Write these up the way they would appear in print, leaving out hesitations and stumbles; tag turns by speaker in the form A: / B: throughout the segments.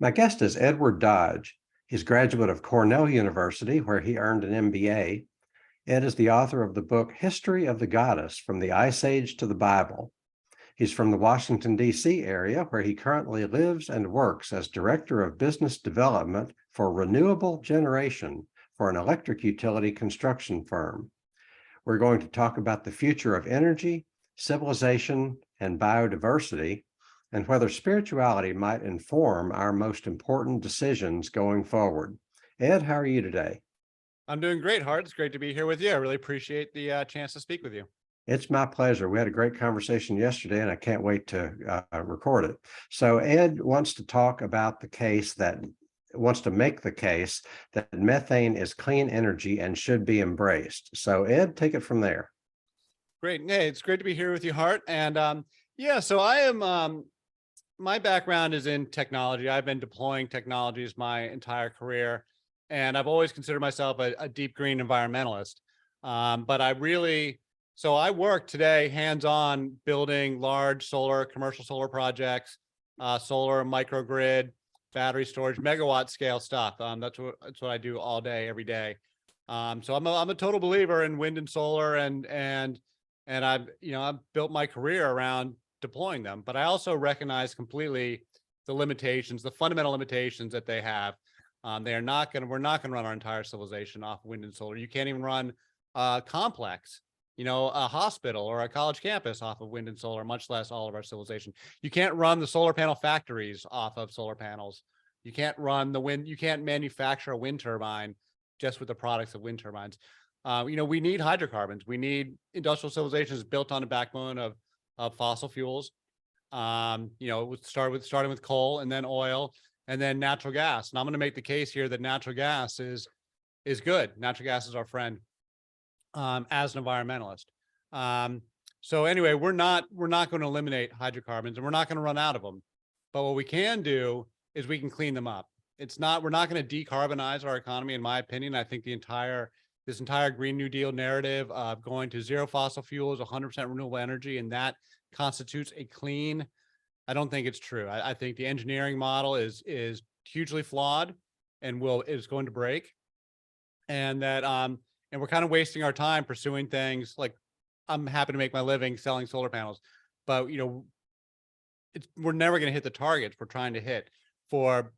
A: My guest is Edward Dodge. He's a graduate of Cornell University, where he earned an MBA. Ed is the author of the book History of the Goddess: From the Ice Age to the Bible. He's from the Washington, D.C. area, where he currently lives and works as Director of Business Development for Renewable Generation for an electric utility construction firm. We're going to talk about the future of energy, civilization, and biodiversity, and whether spirituality might inform our most important decisions going forward. Ed, how are you today?
B: I'm doing great, Hart. It's great to be here with you. I really appreciate the chance to speak with you.
A: It's my pleasure. We had a great conversation yesterday, and I can't wait to record it. So Ed wants to talk about wants to make the case that methane is clean energy and should be embraced. So Ed, take it from there.
B: Great. Hey, it's great to be here with you, Hart. And yeah, so I am, my background is in technology. I've been deploying technologies my entire career, and I've always considered myself a deep green environmentalist. But I work today hands-on building large commercial solar projects, solar microgrid, battery storage, megawatt scale stuff. That's what I do all day, every day. So I'm a total believer in wind and solar, and I've built my career around deploying them. But I also recognize completely the limitations, the fundamental limitations that they have. We're not going to run our entire civilization off wind and solar. You can't even run a complex, a hospital or a college campus off of wind and solar, much less all of our civilization. You can't run the solar panel factories off of solar panels. You can't you can't manufacture a wind turbine just with the products of wind turbines. We need hydrocarbons. We need industrial civilizations built on a backbone of fossil fuels. Starting with coal and then oil and then natural gas. And I'm going to make the case here that natural gas is good. Natural gas is our friend as an environmentalist. So anyway, we're not going to eliminate hydrocarbons, and we're not going to run out of them. But what we can do is we can clean them up. We're not going to decarbonize our economy, in my opinion. I think this entire Green New Deal narrative of going to zero fossil fuels, 100% renewable energy, and that constitutes a clean. I don't think it's true. I think the engineering model is hugely flawed and is going to break, and that and we're kind of wasting our time pursuing things like, I'm happy to make my living selling solar panels, but we're never going to hit the targets we're trying to hit for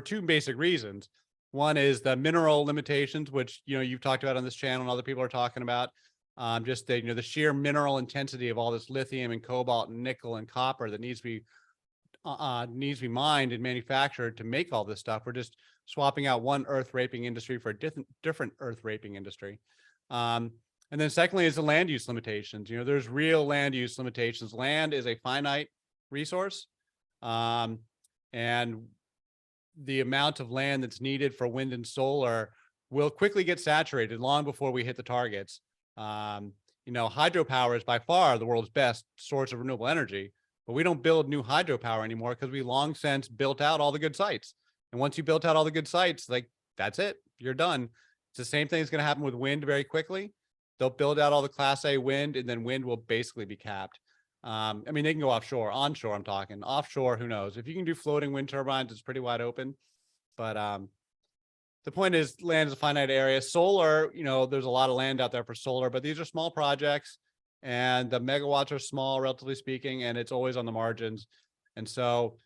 B: two basic reasons. One is the mineral limitations, which you've talked about on this channel and other people are talking about. Just the sheer mineral intensity of all this lithium and cobalt and nickel and copper that needs to be mined and manufactured to make all this stuff. We're just swapping out one earth raping industry for a different earth raping industry. And then secondly is the land use limitations. There's real land use limitations. Land is a finite resource. And the amount of land that's needed for wind and solar will quickly get saturated long before we hit the targets. Hydropower is by far the world's best source of renewable energy, but we don't build new hydropower anymore because we long since built out all the good sites. And once you built out all the good sites, that's it, you're done. It's the same thing that's going to happen with wind very quickly. They'll build out all the Class A wind, and then wind will basically be capped. They can go offshore. Onshore, I'm talking. Offshore, who knows? If you can do floating wind turbines, it's pretty wide open. But the point is, land is a finite area. Solar, there's a lot of land out there for solar, but these are small projects, and the megawatts are small, relatively speaking, and it's always on the margins. And so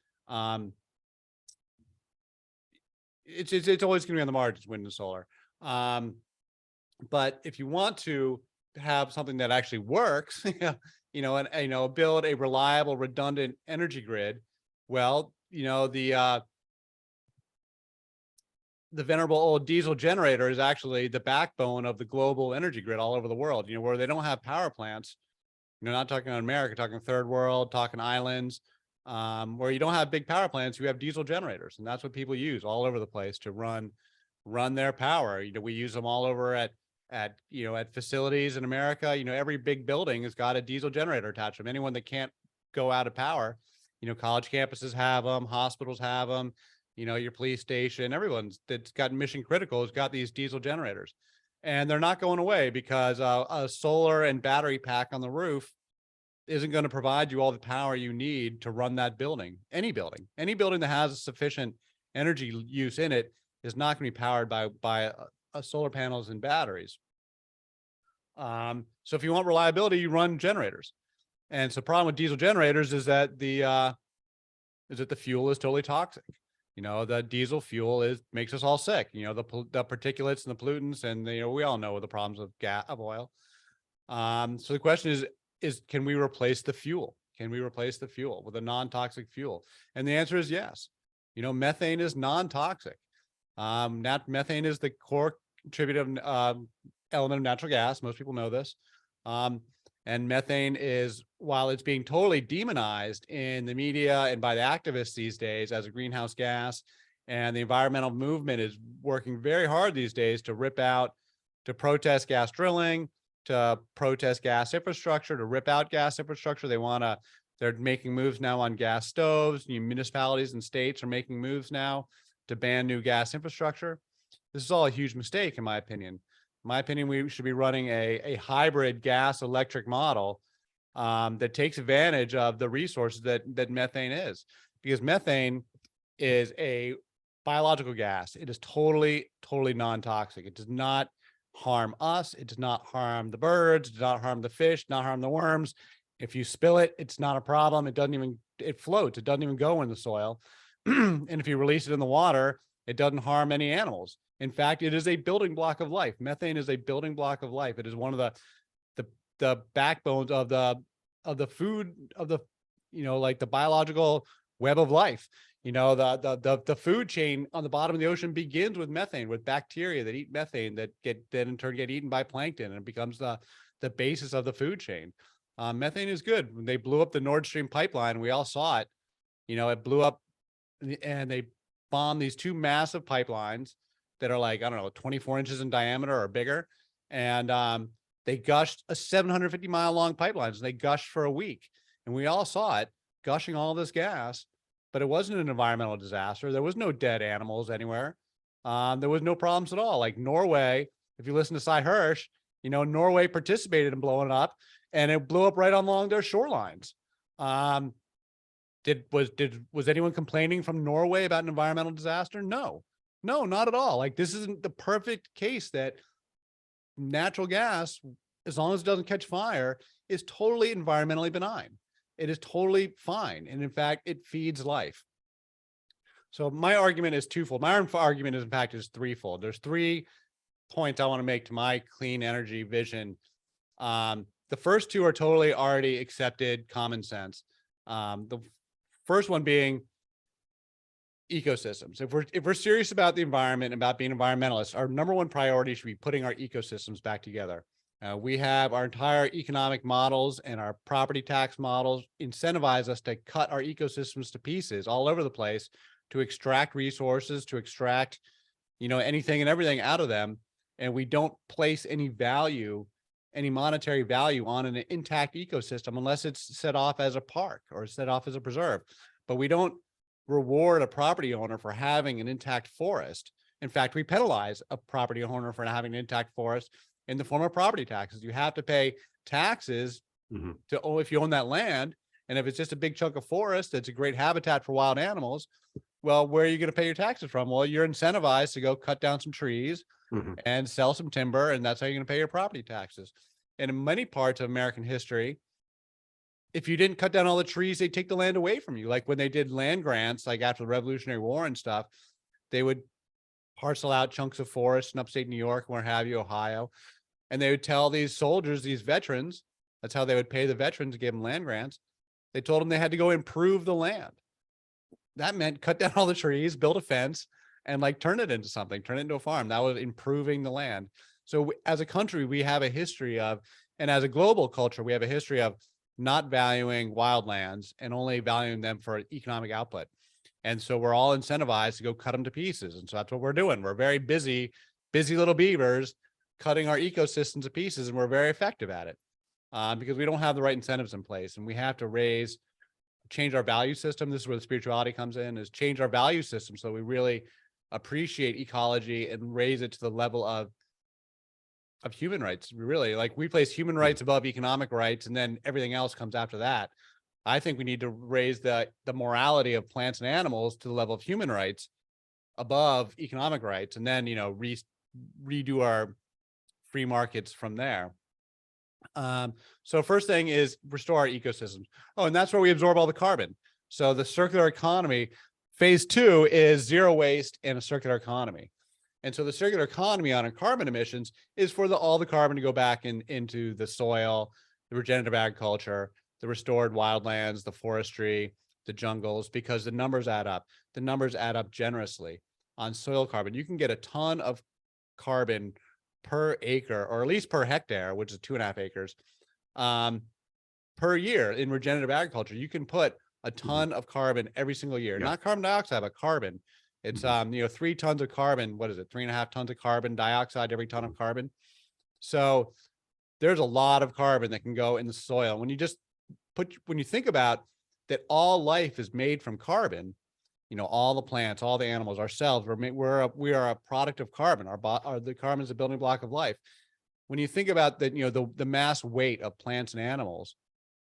B: it's always going to be on the margins, wind and solar. But if you want to have something that actually works, build a reliable, redundant energy grid, well, the venerable old diesel generator is actually the backbone of the global energy grid all over the world, where they don't have power plants, not talking on America, talking third world, talking islands, where you don't have big power plants, you have diesel generators. And that's what people use all over the place to run their power. We use them all over at facilities in America. Every big building has got a diesel generator attached to them. Anyone that can't go out of power, college campuses have them, hospitals have them, your police station, everyone's that's got mission critical has got these diesel generators, and they're not going away because a solar and battery pack on the roof isn't going to provide you all the power you need to run that building. Any building that has a sufficient energy use in it is not going to be powered by solar panels and batteries. So if you want reliability, you run generators. And so the problem with diesel generators is that the fuel is totally toxic. You know, the diesel fuel makes us all sick. You know, the particulates and the pollutants, and we all know the problems of oil. So the question is can we replace the fuel? Can we replace the fuel with a non-toxic fuel? And the answer is yes. You know, methane is non-toxic. Methane is the core contributive element of natural gas. Most people know this. And methane is, while it's being totally demonized in the media and by the activists these days as a greenhouse gas, and the environmental movement is working very hard these days to protest gas drilling, to protest gas infrastructure, to rip out gas infrastructure. They're making moves now on gas stoves. Municipalities and states are making moves now to ban new gas infrastructure. This is all a huge mistake, in my opinion. In my opinion, we should be running a hybrid gas electric model that takes advantage of the resources that methane is, because methane is a biological gas. It is totally non-toxic. It does not harm us. It does not harm the birds. It does not harm the fish, not harm the worms. If you spill it, it's not a problem. It floats. It doesn't even go in the soil. And if you release it in the water, it doesn't harm any animals. In fact, it is a building block of life. Methane is a building block of life. It is one of the backbones of the food of the, like the biological web of life. The food chain on the bottom of the ocean begins with methane, with bacteria that eat methane that in turn get eaten by plankton, and it becomes the basis of the food chain. Methane is good. When they blew up the Nord Stream pipeline, we all saw it. It blew up, and they bombed these two massive pipelines that are like, I don't know, 24 inches in diameter or bigger. And they gushed a 750-mile long pipeline. And they gushed for a week. And we all saw it gushing all this gas, but it wasn't an environmental disaster. There was no dead animals anywhere. There was no problems at all. Like Norway, if you listen to Cy Hirsch, Norway participated in blowing it up, and it blew up right along their shorelines. Was anyone complaining from Norway about an environmental disaster? No, not at all. Like, this isn't the perfect case that natural gas, as long as it doesn't catch fire, is totally environmentally benign. It is totally fine. And in fact, it feeds life. So my argument is twofold. My argument is, in fact, is threefold. There's 3 points I want to make to my clean energy vision. The first 2 are totally already accepted common sense. The first one being ecosystems. If we're serious about the environment and about being environmentalists, our number 1 priority should be putting our ecosystems back together. We have our entire economic models and our property tax models incentivize us to cut our ecosystems to pieces all over the place, to extract resources, to extract, anything and everything out of them. And we don't place any value, any monetary value on an intact ecosystem unless it's set off as a park or set off as a preserve. But we don't reward a property owner for having an intact forest. In fact, we penalize a property owner for having an intact forest in the form of property taxes. You have to pay taxes if you own that land. And if it's just a big chunk of forest that's a great habitat for wild animals, well, where are you going to pay your taxes from? Well, you're incentivized to go cut down some trees and sell some timber, and that's how you're going to pay your property taxes. And in many parts of American history, if you didn't cut down all the trees, they take the land away from you. Like when they did land grants, like after the Revolutionary War and stuff, they would parcel out chunks of forest in upstate New York, where have you, Ohio. And they would tell these soldiers, these veterans, that's how they would pay the veterans to give them land grants. They told them they had to go improve the land. That meant cut down all the trees, build a fence, and like turn it into something, turn it into a farm. That was improving the land. So as a country, we have a history of, and as a global culture, we have a history of not valuing wildlands and only valuing them for economic output. And so we're all incentivized to go cut them to pieces. And so that's what we're doing. We're very busy little beavers cutting our ecosystems to pieces, and we're very effective at it because we don't have the right incentives in place. And we have to change our value system. This is where the spirituality comes in, is change our value system so we really appreciate ecology and raise it to the level of human rights. We place human rights above economic rights, and then everything else comes after that. I think we need to raise the morality of plants and animals to the level of human rights, above economic rights, and then, redo our free markets from there. So first thing is restore our ecosystems. Oh, and that's where we absorb all the carbon. So the circular economy, phase 2 is zero waste and a circular economy. And so the circular economy on carbon emissions is for all the carbon to go back into the soil, the regenerative agriculture, the restored wildlands, the forestry, the jungles, because the numbers add up. The numbers add up generously on soil carbon. You can get a ton of carbon per acre, or at least per hectare, which is 2.5 acres, per year in regenerative agriculture. You can put a ton of carbon every single year, not carbon dioxide, but carbon. It's 3 tons of carbon. What is it? 3.5 tons of carbon dioxide every ton of carbon. So there's a lot of carbon that can go in the soil. When you think about that, all life is made from carbon. All the plants, all the animals, ourselves, we are a product of carbon. The carbon is the building block of life. When you think about that, the mass weight of plants and animals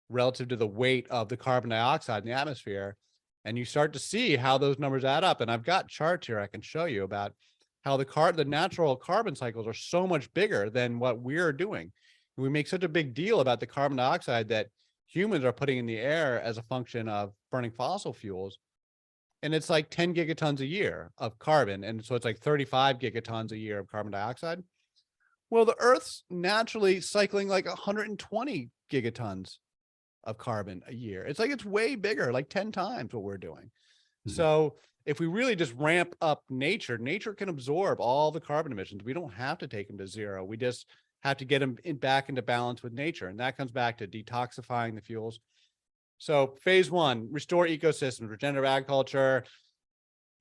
B: relative to the weight of the carbon dioxide in the atmosphere, and you start to see how those numbers add up. And I've got charts here I can show you about how the natural carbon cycles are so much bigger than what we're doing. And we make such a big deal about the carbon dioxide that humans are putting in the air as a function of burning fossil fuels. And it's like 10 gigatons a year of carbon. And so it's like 35 gigatons a year of carbon dioxide. Well, the Earth's naturally cycling like 120 gigatons of carbon a year. It's way bigger, like 10 times what we're doing. So if we really just ramp up nature can absorb all the carbon emissions. We don't have to take them to zero. We just have to get them back into balance with nature. And that comes back to detoxifying the fuels. So phase 1, restore ecosystems, regenerative agriculture,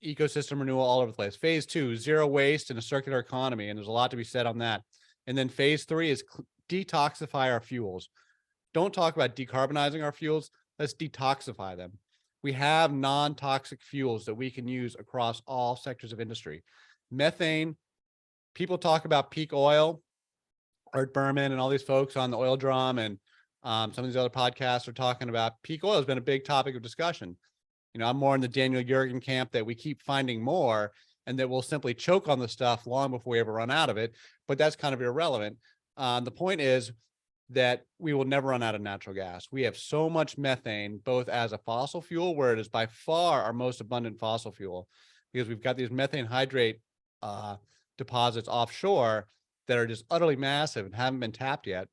B: ecosystem renewal all over the place. Phase 2, zero waste and a circular economy. And there's a lot to be said on that. And then phase 3 is detoxify our fuels. Don't talk about decarbonizing our fuels. Let's detoxify them. We have non-toxic fuels that we can use across all sectors of industry. Methane, people talk about peak oil. Art Berman and all these folks on the Oil Drum and some of these other podcasts are talking about peak oil has been a big topic of discussion. I'm more in the Daniel Yergin camp that we keep finding more and that we'll simply choke on the stuff long before we ever run out of it. But that's kind of irrelevant. The point is that we will never run out of natural gas. We have so much methane, both as a fossil fuel, where it is by far our most abundant fossil fuel, because we've got these methane hydrate deposits offshore that are just utterly massive and haven't been tapped yet.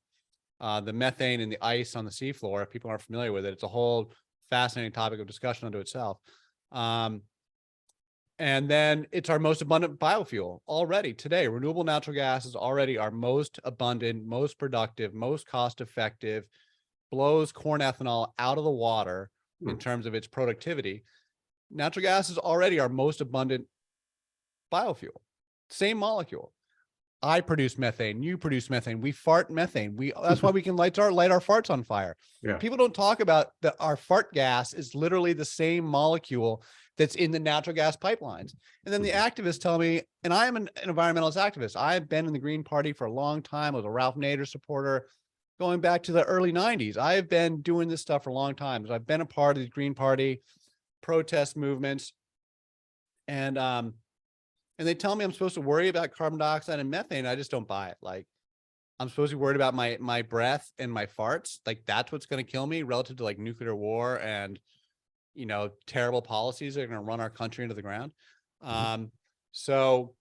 B: The methane in the ice on the seafloor, if people aren't familiar with it, it's a whole fascinating topic of discussion unto itself. And then it's our most abundant biofuel already today. Renewable natural gas is already our most abundant, most productive, most cost-effective, blows corn ethanol out of the water in terms of its productivity. Natural gas is already our most abundant biofuel, same molecule. I produce methane, you produce methane, we fart methane. That's why we can light our farts on fire.
A: Yeah.
B: People don't talk about that our fart gas is literally the same molecule that's in the natural gas pipelines. And then the activists tell me, and I am an environmentalist activist. I've been in the Green Party for a long time. I was a Ralph Nader supporter going back to the early 90s. I have been doing this stuff for a long time. So I've been a part of the Green Party protest movements. And they tell me I'm supposed to worry about carbon dioxide and methane. I just don't buy it. Like, I'm supposed to be worried about my breath and my farts. Like, that's what's going to kill me relative to like nuclear war and, terrible policies that are going to run our country into the ground. So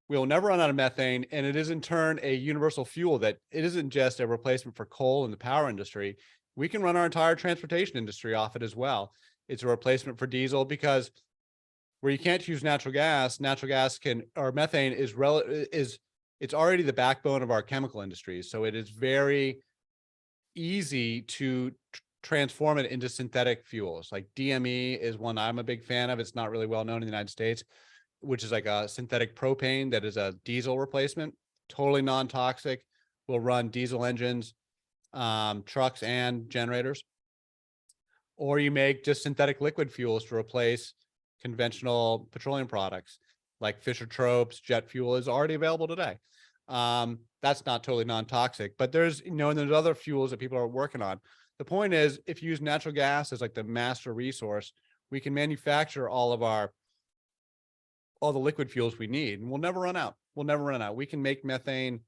B: we'll never run out of methane. And it is in turn a universal fuel that it isn't just a replacement for coal in the power industry. We can run our entire transportation industry off it as well. It's a replacement for diesel, because where you can't use natural gas or methane it's already the backbone of our chemical industries. So it is very easy to transform it into synthetic fuels. Like DME is one I'm a big fan of. It's not really well known in the United States, which is like a synthetic propane that is a diesel replacement, totally non-toxic, will run diesel engines, trucks and generators. Or you make just synthetic liquid fuels to replace conventional petroleum products like Fischer-Tropsch. Jet fuel is already available today. That's not totally non-toxic, but there's other fuels that people are working on. The point is, if you use natural gas as like the master resource, we can manufacture all of our all the liquid fuels we need, and we'll never run out. We'll never run out. We can make methane.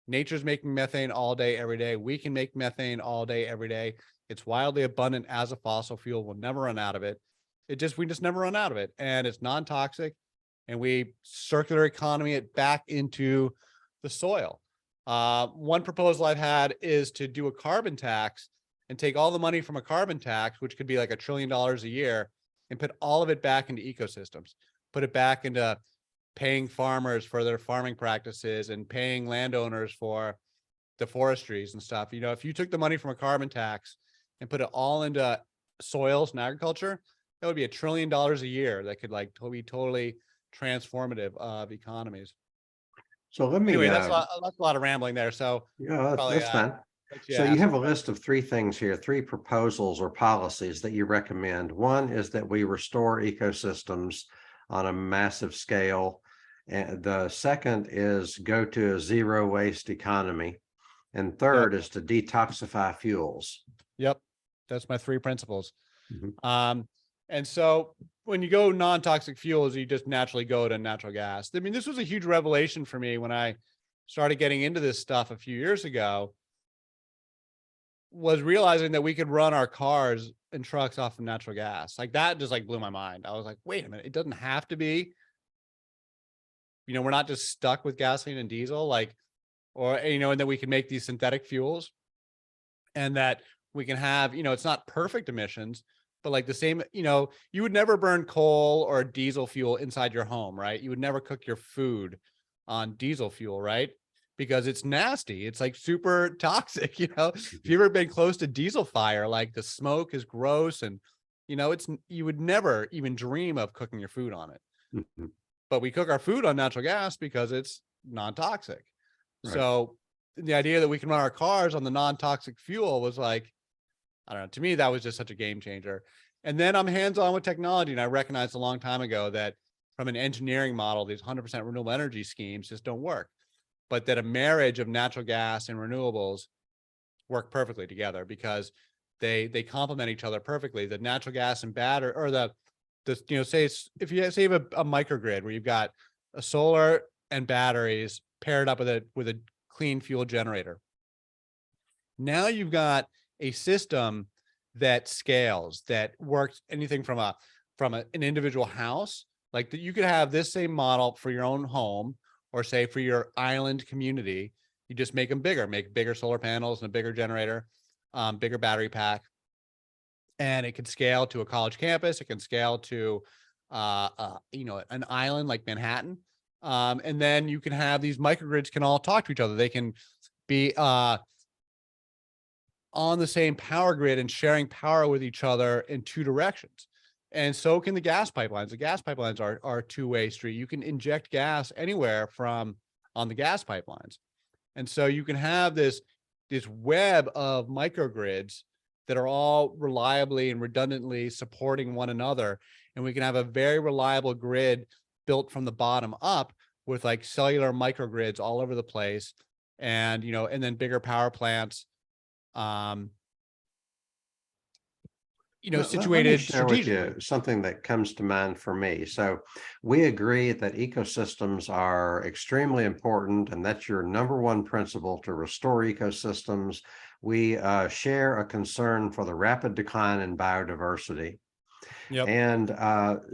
B: Nature's making methane all day, every day. We can make methane all day, every day. It's wildly abundant as a fossil fuel. We'll never run out of it. We just never run out of it. And it's non-toxic, and we circular economy it back into the soil. One proposal I've had is to do a carbon tax and take all the money from a carbon tax, which could be like $1 trillion a year, and put all of it back into ecosystems, put it back into paying farmers for their farming practices and paying landowners for the forestries and stuff. You know, if you took the money from a carbon tax and put it all into soils and agriculture, that would be $1 trillion a year that could like be totally transformative of economies.
A: So let me,
B: Anyway, that's a lot of rambling there. So
A: yeah,
B: probably,
A: that's fine.
B: let you
A: So you
B: ask
A: have a
B: some
A: list of 3 things here, 3 proposals or policies that you recommend. One is that we restore ecosystems on a massive scale. And the second is go to a zero waste economy. And third is to detoxify fuels.
B: Yep. That's my 3 principles.
A: Mhm.
B: And so when you go non-toxic fuels, you just naturally go to natural gas. I mean, this was a huge revelation for me when I started getting into this stuff a few years ago, was realizing that we could run our cars and trucks off of natural gas. Like that just like blew my mind. I was like, wait a minute, it doesn't have to be, you know, we're not just stuck with gasoline and diesel, like, or, you know, and that we can make these synthetic fuels, and that we can have, you know, it's not perfect emissions, but like the same, you know, you would never burn coal or diesel fuel inside your home, right? You would never cook your food on diesel fuel, right? Because it's nasty. It's like super toxic, you know. If you've ever been close to diesel fire, like the smoke is gross, and you know, you would never even dream of cooking your food on it.
A: Mhm.
B: But we cook our food on natural gas because it's non-toxic.
A: Right.
B: So the idea that we can run our cars on the non-toxic fuel was like, I don't know, to me, that was just such a game changer. And then I'm hands-on with technology, and I recognized a long time ago that from an engineering model, these 100% renewable energy schemes just don't work, but that a marriage of natural gas and renewables work perfectly together because they complement each other perfectly. The natural gas and battery, or the you know, say if you have a microgrid where you've got a solar and batteries paired up with a clean fuel generator. Now you've got a system that scales, that works anything from an individual house, like that you could have this same model for your own home, or say for your island community. You just make them bigger, make bigger solar panels and a bigger generator, bigger battery pack. And it can scale to a college campus. It can scale to, you know, an island like Manhattan. And then you can have these microgrids can all talk to each other. They can be on the same power grid and sharing power with each other in 2 directions. And so can the gas pipelines. The gas pipelines are two-way street. You can inject gas anywhere from on the gas pipelines. And so you can have this web of microgrids that are all reliably and redundantly supporting one another. And we can have a very reliable grid built from the bottom up with like cellular microgrids all over the place. And, you know, and then bigger power plants, you know,
A: Let me
B: situated
A: share with
B: strategically.
A: you something that comes to mind for me. So we agree that ecosystems are extremely important, and that's your number 1 principle, to restore ecosystems. We share a concern for the rapid decline in biodiversity.
B: Yep.
A: And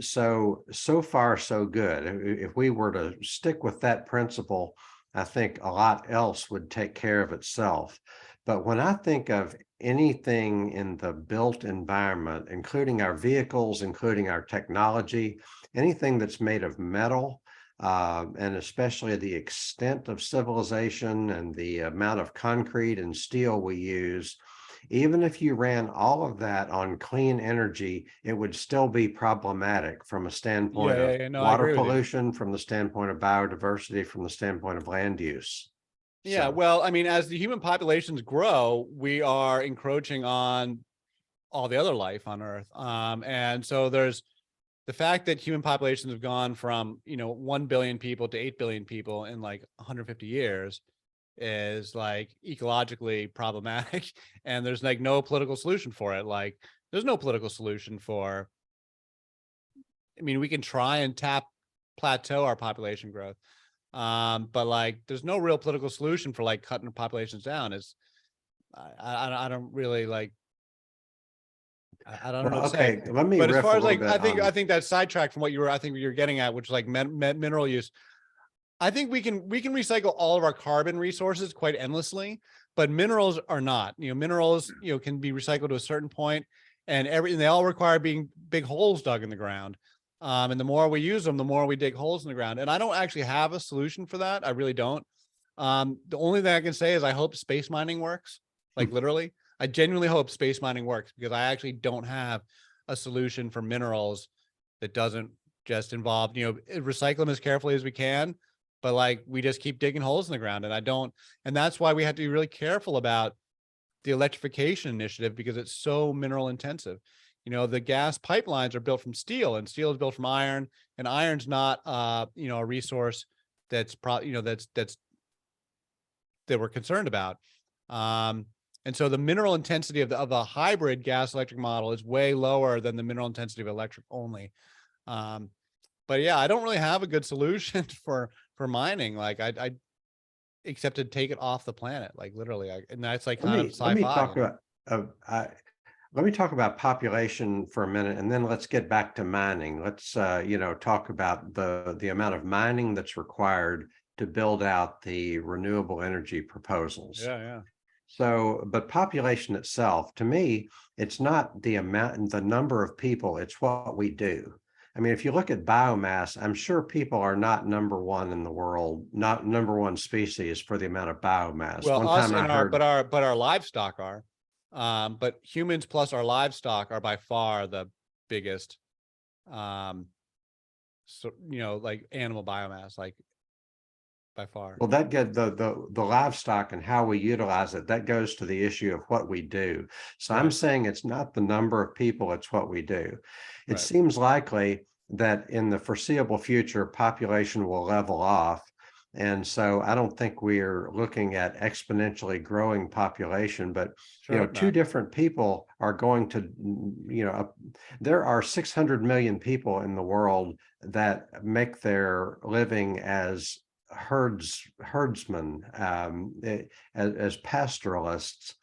A: so far, so good. If we were to stick with that principle, I think a lot else would take care of itself. But when I think of anything in the built environment, including our vehicles, including our technology, anything that's made of metal, and especially the extent of civilization and the amount of concrete and steel we use, even if you ran all of that on clean energy, it would still be problematic from a standpoint of
B: Yeah. No, I
A: water
B: agree with you.
A: pollution, from the standpoint of biodiversity, from the standpoint of land use.
B: Yeah.
A: So,
B: Well, I mean, as the human populations grow, we are encroaching on all the other life on Earth. And so there's the fact that human populations have gone from, you know, 1 billion people to 8 billion people in like 150 years is like ecologically problematic. And there's like no political solution for it. Like there's no political solution for, I mean, we can try and tap plateau our population growth. But like, there's no real political solution for like cutting populations down. I don't really like, I don't know
A: Well,
B: what to say.
A: okay, let me
B: But as
A: riff a
B: far as
A: little
B: like,
A: bit
B: I
A: on.
B: think that sidetracked from what you were, I think you're getting at, which is like mineral use. I think we can recycle all of our carbon resources quite endlessly, but minerals are not. Minerals, can be recycled to a certain point, and they all require being big holes dug in the ground. And the more we use them, the more we dig holes in the ground. And I don't actually have a solution for that. I really don't. The only thing I can say is I hope space mining works. Like literally, I genuinely hope space mining works, because I actually don't have a solution for minerals that doesn't just involve, recycle them as carefully as we can. But like, we just keep digging holes in the ground, and that's why we have to be really careful about the electrification initiative, because it's so mineral intensive. The gas pipelines are built from steel, and steel is built from iron, and iron's not, a resource that's that we're concerned about. And so the mineral intensity of a hybrid gas electric model is way lower than the mineral intensity of electric only. But yeah, I don't really have a good solution for mining. Like I except to take it off the planet, like literally. And that's like kind of
A: Let me
B: sci-fi.
A: talk about let me talk about population for a minute, and then let's get back to mining. Let's talk about the amount of mining that's required to build out the renewable energy proposals.
B: Yeah.
A: So, but population itself, to me, it's not the amount, the number of people, it's what we do. I mean, if you look at biomass, I'm sure people are not number one in the world, not number one species for the amount of biomass.
B: Well,
A: One
B: us
A: time I
B: and
A: heard,
B: but our livestock are, but humans plus our livestock are by far the biggest, so like animal biomass, like by far.
A: well, that get the livestock and how we utilize it, that goes to the issue of what we do. So I'm
B: Right.
A: saying it's not the number of people, it's what we do. It
B: Right.
A: seems likely that in the foreseeable future, population will level off. And so I don't think we're looking at exponentially growing population, but
B: Sure hope
A: two
B: not.
A: different people are going to, there are 600 million people in the world that make their living as herdsmen, as pastoralists.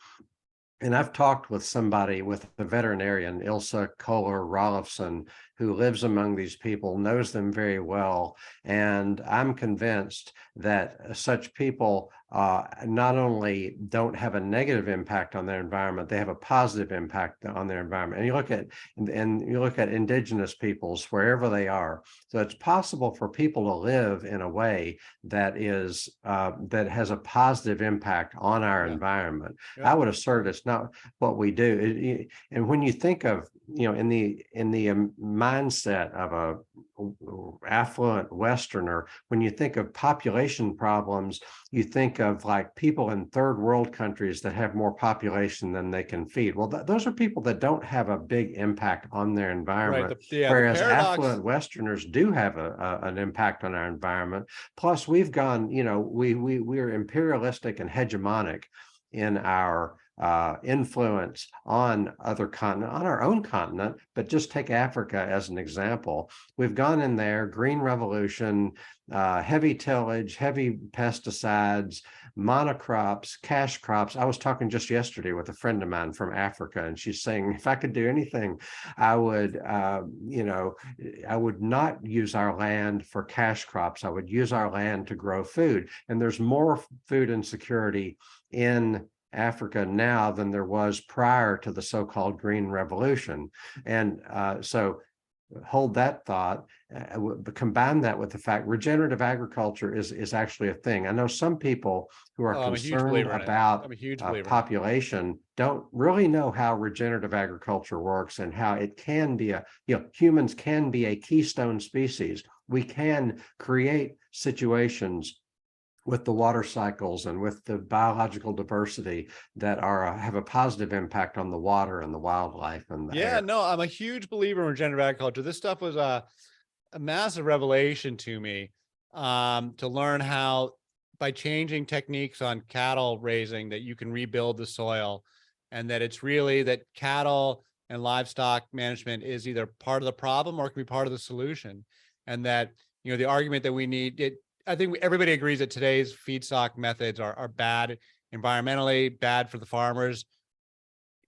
A: And I've talked with somebody, with a veterinarian, Ilse Kohler Rollefson, who lives among these people, knows them very well. And I'm convinced that such people not only don't have a negative impact on their environment, they have a positive impact on their environment. And you look at indigenous peoples wherever they are. So it's possible for people to live in a way that is that has a positive impact on our environment.
B: Yeah.
A: I would assert it's not what we do. And when you think of, in the mindset of a affluent Westerner, when you think of population problems, you think of like people in third world countries that have more population than they can feed. Well, those are people that don't have a big impact on their environment.
B: Right.
A: Whereas
B: The paradox,
A: affluent Westerners do have an impact on our environment. Plus, we've gone, we're imperialistic and hegemonic in our influence on other continent, on our own continent, but just take Africa as an example. We've gone in there, green revolution, heavy tillage, heavy pesticides, monocrops, cash crops. I was talking just yesterday with a friend of mine from Africa, and she's saying, if I could do anything, I would, I would not use our land for cash crops. I would use our land to grow food. And there's more food insecurity in Africa now than there was prior to the so-called Green Revolution. And so hold that thought, combine that with the fact regenerative agriculture is actually a thing. I know some people who are concerned about population don't really know how regenerative agriculture works and how it can be humans can be a keystone species. We can create situations with the water cycles and with the biological diversity that have a positive impact on the water and the wildlife and the air.
B: No, I'm a huge believer in regenerative agriculture. This stuff was a massive revelation to me, to learn how by changing techniques on cattle raising that you can rebuild the soil, and that it's really that cattle and livestock management is either part of the problem or it can be part of the solution. And that the argument that we need it, I think everybody agrees that today's feedstock methods are bad environmentally, bad for the farmers,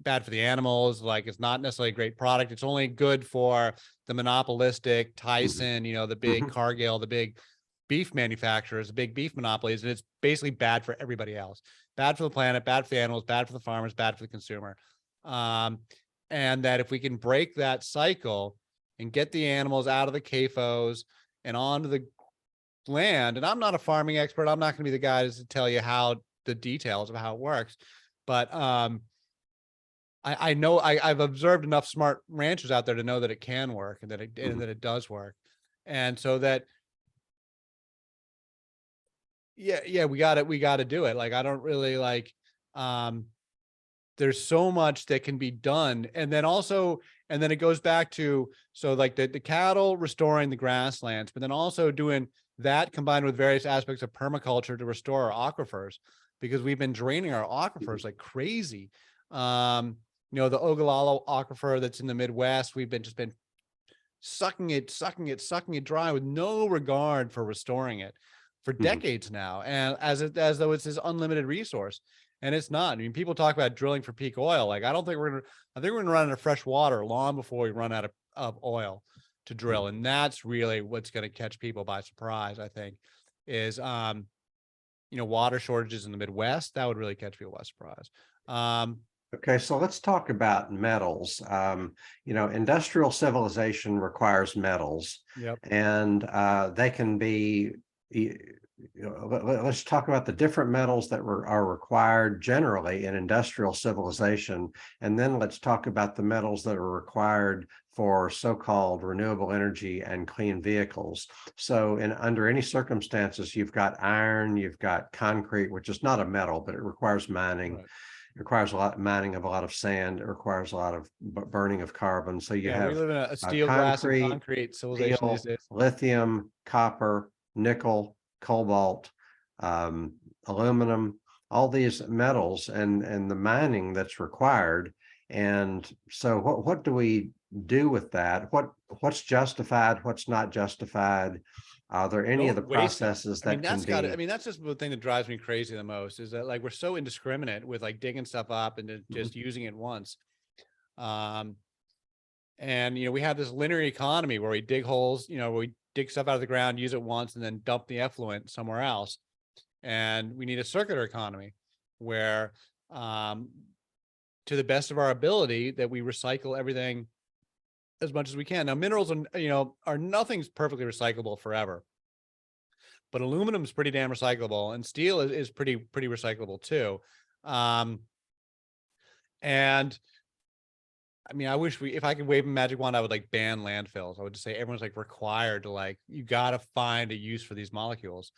B: bad for the animals. Like, it's not necessarily a great product. It's only good for the monopolistic Tyson, the big
A: Mhm.
B: Cargill, the big beef manufacturers, the big beef monopolies. And it's basically bad for everybody else. Bad for the planet, bad for the animals, bad for the farmers, bad for the consumer. Um, and that if we can break that cycle and get the animals out of the CAFOs and onto the land, and I'm not a farming expert, I'm not going to be the guy to tell you how the details of how it works, but I know I've observed enough smart ranchers out there to know that it can work and that it does work. And so that, yeah, we got to do it. Like, I don't really like, there's so much that can be done. And then also, and then it goes back to, so like the cattle restoring the grasslands, but then also doing that combined with various aspects of permaculture to restore our aquifers, because we've been draining our aquifers like crazy. The Ogallala aquifer that's in the Midwest, we've been sucking it dry with no regard for restoring it for decades now. And as though it's this unlimited resource. And it's not. I mean, people talk about drilling for peak oil. Like, I think we're going to run out of fresh water long before we run out of oil to drill. And that's really what's going to catch people by surprise, I think, is, water shortages in the Midwest. That would really catch people by surprise.
A: Okay, so let's talk about metals. Industrial civilization requires metals,
B: Yep.
A: and they can be. Let's talk about the different metals that are required generally in industrial civilization, and then let's talk about the metals that are required for so-called renewable energy and clean vehicles. So, under any circumstances, you've got iron, you've got concrete, which is not a metal, but it requires mining.
B: Right.
A: It requires a lot mining of a lot of sand. It requires a lot of burning of carbon. So you
B: Yeah, we
A: have
B: live in a steel, glass, and concrete civilization these
A: steel,
B: days.
A: lithium, copper, nickel, cobalt, aluminum, all these metals and the mining that's required. And so what do we do with that? What's justified? What's not justified? Are there any of the
B: Don't waste them.
A: processes
B: I mean,
A: that can be?
B: that's just the thing that drives me crazy the most, is that, like, we're so indiscriminate with like digging stuff up and just using it once. Um, and we have this linear economy where we dig holes, where we dig stuff out of the ground, use it once, and then dump the effluent somewhere else. And we need a circular economy where, to the best of our ability, that we recycle everything as much as we can. Now, minerals are nothing's perfectly recyclable forever, but aluminum is pretty damn recyclable, and steel is pretty recyclable too. And I mean, I wish if I could wave a magic wand, I would like ban landfills. I would just say everyone's like required to, like, you got to find a use for these molecules,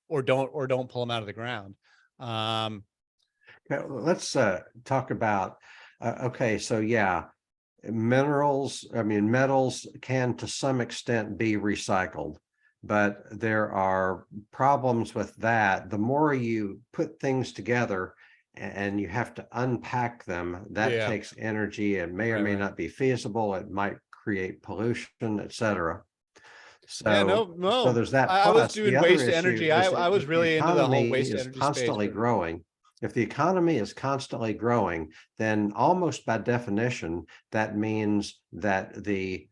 B: or don't pull them out of the ground.
A: Let's talk about, okay, so yeah, metals can to some extent be recycled, but there are problems with that. The more you put things together and you have to unpack them, that takes energy. It may or may not be feasible. It might create pollution, etc.
B: Yeah,
A: So
B: no.
A: there's that.
B: I was
A: Plus, the
B: doing
A: other
B: waste
A: issue
B: energy.
A: is
B: I was
A: if the
B: really into the whole
A: economy
B: waste
A: is
B: energy space.
A: constantly growing, if the economy is constantly growing, then almost by definition, that means that the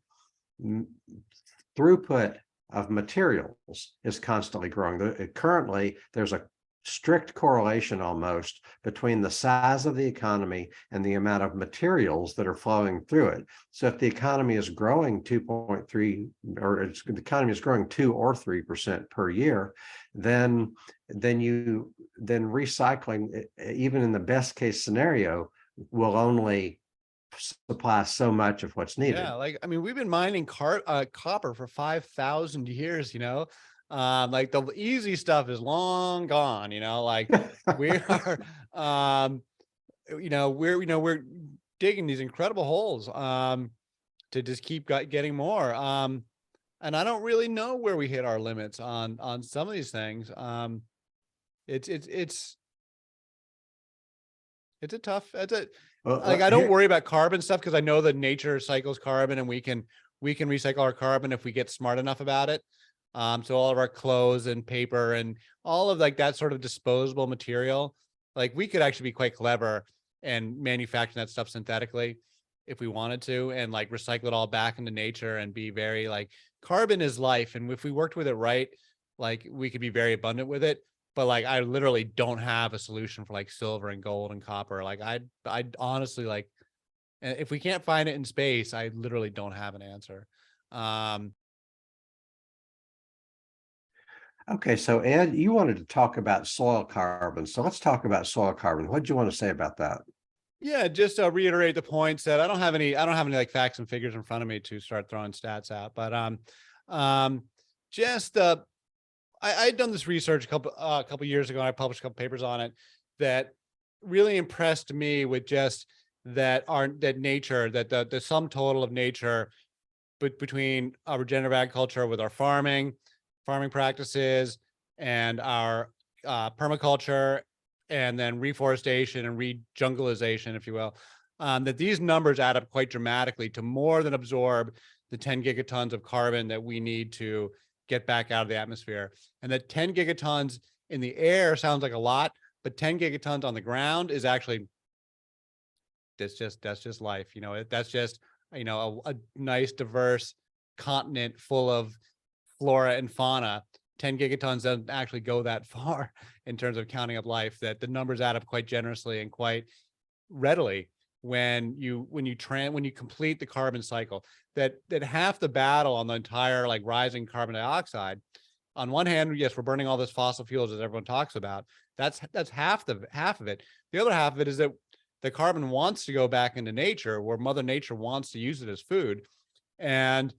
A: throughput of materials is constantly growing. Currently, there's a strict correlation almost between the size of the economy and the amount of materials that are flowing through it. So if the economy is growing 2.3, or the economy is growing 2 or 3% per year, then recycling, even in the best case scenario, will only supply so much of what's needed.
B: Yeah, like, I mean, we've been mining copper for 5,000 years, like the easy stuff is long gone, like we are, we're digging these incredible holes, to just keep getting more. And I don't really know where we hit our limits on some of these things. It's a tough, like, I don't worry about carbon stuff because I know that nature cycles carbon, and we can recycle our carbon if we get smart enough about it. So all of our clothes and paper and all of like that sort of disposable material, like we could actually be quite clever and manufacture that stuff synthetically if we wanted to, and like recycle it all back into nature and be very like, carbon is life. And if we worked with it right, like we could be very abundant with it. But like, I literally don't have a solution for like silver and gold and copper. Like I honestly like, if we can't find it in space, I literally don't have an answer. Um,
A: Okay, so Ed, you wanted to talk about soil carbon. So let's talk about soil carbon. What do you want to say about that?
B: Yeah, just to reiterate the points that I don't have any like facts and figures in front of me to start throwing stats out, but um, just I had done this research a couple years ago, and I published a couple papers on it that really impressed me with just that nature, that the sum total of nature, but between our regenerative agriculture with our farming practices, and our permaculture, and then reforestation and re-jungleization, if you will, that these numbers add up quite dramatically to more than absorb the 10 gigatons of carbon that we need to get back out of the atmosphere. And that 10 gigatons in the air sounds like a lot, but 10 gigatons on the ground is actually, that's just life. That's just, a nice diverse continent full of flora and fauna. 10 gigatons doesn't actually go that far in terms of counting up life, that the numbers add up quite generously and quite readily when you complete the carbon cycle. That half the battle on the entire like rising carbon dioxide, on one hand, yes, we're burning all this fossil fuels as everyone talks about. That's half of it. The other half of it is that the carbon wants to go back into nature, where Mother Nature wants to use it as food. And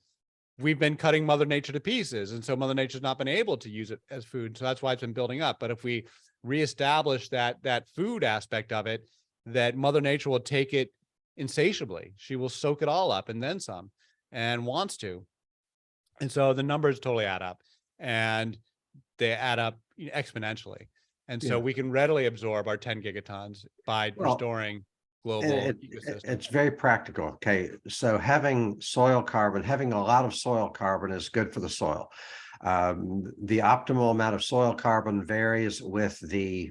B: we've been cutting Mother Nature to pieces. And so Mother Nature's not been able to use it as food. So that's why it's been building up. But if we reestablish that food aspect of it, that Mother Nature will take it insatiably. She will soak it all up and then some, and wants to. And so the numbers totally add up, and they add up exponentially. And so
A: Yeah.
B: we can readily absorb our 10 gigatons by
A: Well,
B: restoring global ecosystems.
A: it's very practical. Okay, so having soil carbon, having a lot of soil carbon is good for the soil. The optimal amount of soil carbon varies with the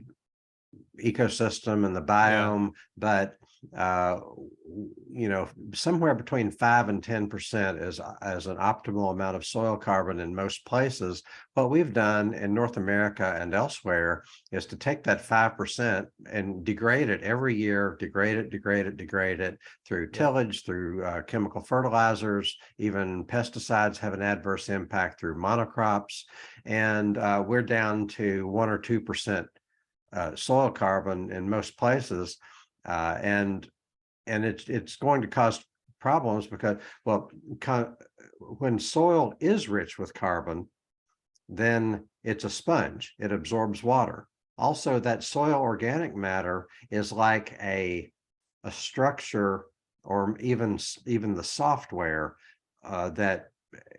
A: ecosystem and the biome, but somewhere between 5 and 10% is as an optimal amount of soil carbon in most places. What we've done in North America and elsewhere is to take that 5% and degrade it every year, degrade it through tillage, through chemical fertilizers, even pesticides have an adverse impact through monocrops, and we're down to 1 or 2% soil carbon in most places, and it's going to cause problems because, well, when soil is rich with carbon, then it's a sponge. It absorbs water. Also, that soil organic matter is like a structure, or even the software that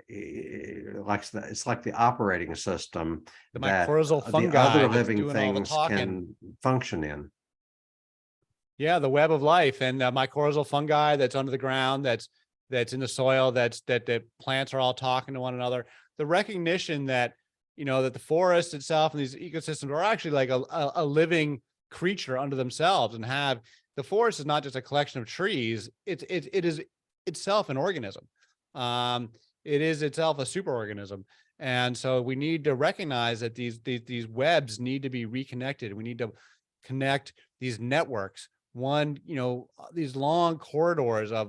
A: it's like the operating system
B: The
A: that
B: mycorrhizal
A: the
B: fungi
A: other
B: that's
A: living
B: doing all the
A: things
B: talking.
A: can function in.
B: Yeah, the web of life, and mycorrhizal fungi that's under the ground, that's in the soil, that the plants are all talking to one another. The recognition that, that the forest itself and these ecosystems are actually like a living creature unto themselves, and have the forest is not just a collection of trees. It is itself an organism. It is itself a superorganism. And so we need to recognize that these webs need to be reconnected. We need to connect these networks. One, these long corridors for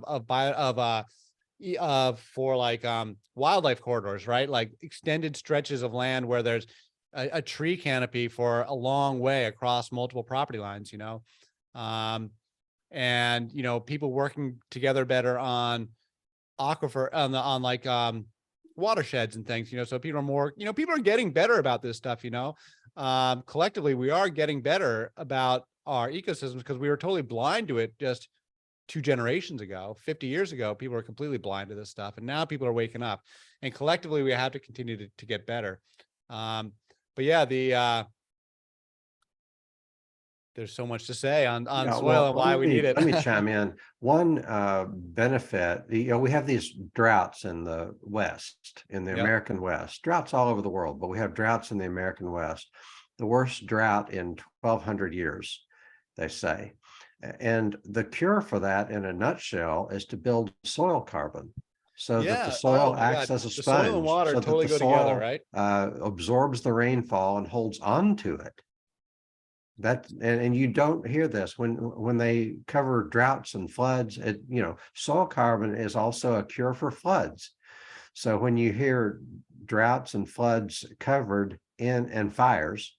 B: like wildlife corridors, right? Like extended stretches of land where there's a tree canopy for a long way across multiple property lines, and people working together better on aquifer, on like watersheds and things, so people are more, people are getting better about this stuff. Collectively we are getting better about our ecosystems, because we were totally blind to it just 2 generations ago. 50 years ago, people were completely blind to this stuff, and now people are waking up, and collectively we have to continue to get better. But yeah, there's so much to say on
A: Yeah,
B: soil
A: well,
B: and why we need it.
A: let me chime in. One benefit, we have these droughts in the West, in the
B: Yep.
A: American West, droughts all over the world, but we have droughts in the American West, the worst drought in 1,200 years, they say. And the cure for that, in a nutshell, is to build soil carbon so that the
B: Yeah. Oh
A: soil
B: my
A: acts
B: God.
A: as a
B: The soil and
A: sponge,
B: water
A: so that
B: totally
A: the
B: go together,
A: soil
B: right?
A: absorbs the rainfall and holds on to it. That and you don't hear this when they cover droughts and floods. Soil carbon is also a cure for floods. So when you hear droughts and floods covered in and fires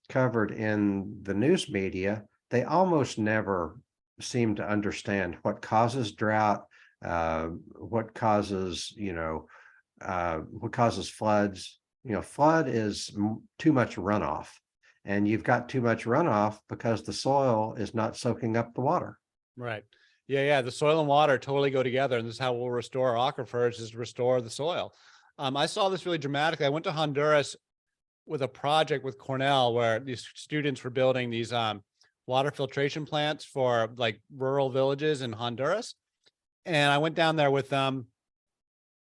A: covered in the news media, they almost never seem to understand what causes drought, what causes what causes floods. Flood is too much runoff, and you've got too much runoff because the soil is not soaking up the water.
B: Right. Yeah, yeah. The soil and water totally go together, and this is how we'll restore our aquifers, is to restore the soil. I saw this really dramatically. I went to Honduras with a project with Cornell where these students were building these water filtration plants for like rural villages in Honduras. And I went down there with them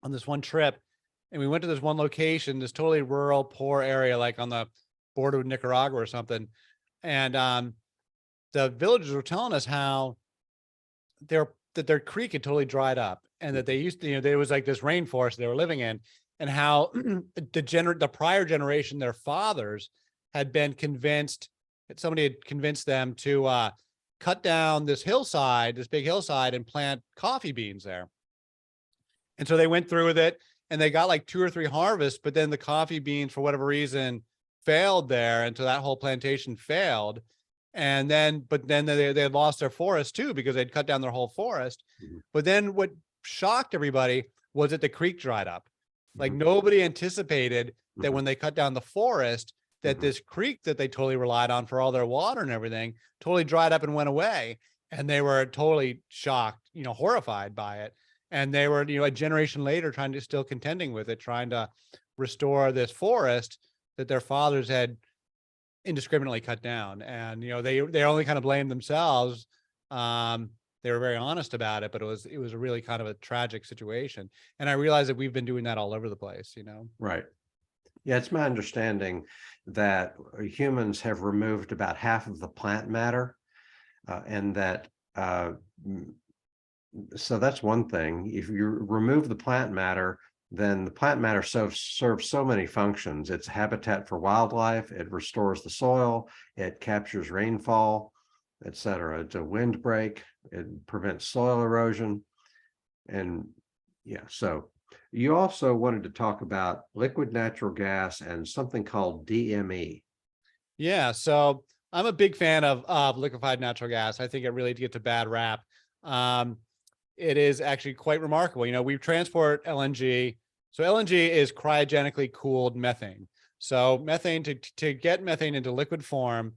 B: on this one trip, and we went to this one location, this totally rural, poor area, like on the border with Nicaragua or something. And the villagers were telling us how their creek had totally dried up, and that they used to, there was like this rainforest they were living in, and how the prior generation, their fathers, had been convinced that somebody had convinced them to cut down this hillside, this big hillside, and plant coffee beans there. And so they went through with it, and they got like 2 or 3 harvests, but then the coffee beans, for whatever reason, failed there, and so that whole plantation failed. And then, but then they lost their forest too, because they'd cut down their whole forest.
A: Mhm.
B: But then what shocked everybody was that the creek dried up. Like
A: Mhm.
B: nobody anticipated that
A: Mhm.
B: when they cut down the forest, that
A: Mhm.
B: this creek that they totally relied on for all their water and everything totally dried up and went away. And they were totally shocked, horrified by it. And they were, a generation later trying to still contending with it, trying to restore this forest that their fathers had indiscriminately cut down. And they only kind of blamed themselves. They were very honest about it, but it was a really kind of a tragic situation. And I realized that we've been doing that all over the place.
A: Right. Yeah, it's my understanding that humans have removed about half of the plant matter, and that so that's one thing. If you remove the plant matter, then the plant matter serves so many functions. It's habitat for wildlife, it restores the soil, it captures rainfall, etc. It's a windbreak, it prevents soil erosion. And yeah, so you also wanted to talk about liquid natural gas and something called DME.
B: Yeah. So I'm a big fan of liquefied natural gas. I think it really gets a bad rap. Um, it is actually quite remarkable. We transport LNG. So LNG is cryogenically cooled methane. So methane, to get methane into liquid form,